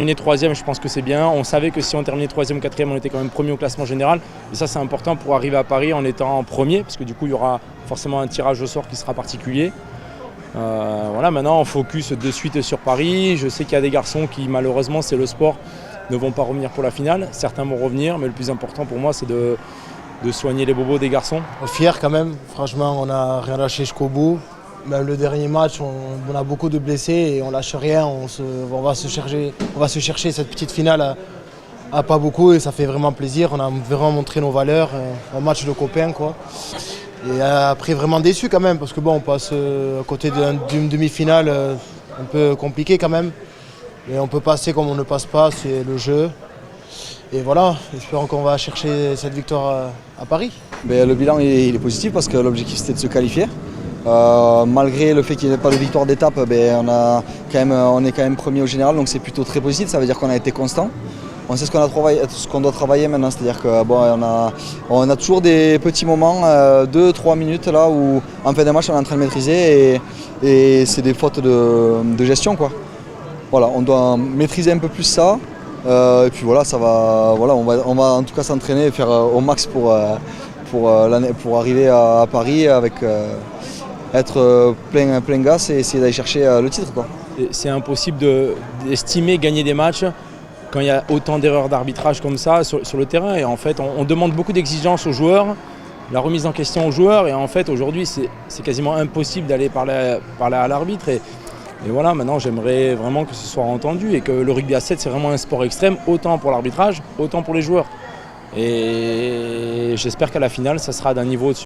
Terminer troisième, je pense que c'est bien. On savait que si on terminait troisième ou quatrième, on était quand même premier au classement général. Et ça, c'est important pour arriver à Paris en étant premier, parce que du coup, il y aura forcément un tirage au sort qui sera particulier. Voilà, maintenant, on focus de suite sur Paris. Je sais qu'il y a des garçons qui, malheureusement, c'est le sport, ne vont pas revenir pour la finale. Certains vont revenir, mais le plus important pour moi, c'est de soigner les bobos des garçons. Fier quand même, franchement, on n'a rien lâché jusqu'au bout. Même le dernier match, on a beaucoup de blessés et on lâche rien. On va se chercher cette petite finale à pas beaucoup et ça fait vraiment plaisir. On a vraiment montré nos valeurs, un match de copains, quoi. Et après vraiment déçu quand même parce que bon, on passe à côté d'une demi-finale un peu compliquée quand même. Et on peut passer comme on ne passe pas, c'est le jeu. Et voilà, espérons qu'on va chercher cette victoire à Paris. Le bilan il est positif parce que l'objectif c'était de se qualifier. Malgré le fait qu'il n'y ait pas de victoire d'étape, on est quand même premier au général, donc c'est plutôt très positif, ça veut dire qu'on a été constant. On sait ce qu'on doit travailler maintenant, c'est-à-dire qu'on a toujours des petits moments, 2-3 minutes là où en fin de match on est en train de maîtriser et c'est des fautes de gestion, quoi. Voilà, on doit maîtriser un peu plus ça. Et puis voilà, on va en tout cas s'entraîner et faire au max pour arriver à Paris avec être plein gaz et essayer d'aller chercher le titre, quoi. C'est impossible d'estimer gagner des matchs quand il y a autant d'erreurs d'arbitrage comme ça sur le terrain. Et en fait, on demande beaucoup d'exigences aux joueurs, la remise en question aux joueurs. Et en fait, aujourd'hui, c'est quasiment impossible d'aller parler à l'arbitre. Et voilà, maintenant, j'aimerais vraiment que ce soit entendu et que le rugby à 7, c'est vraiment un sport extrême, autant pour l'arbitrage, autant pour les joueurs. Et j'espère qu'à la finale, ça sera d'un niveau au-dessus.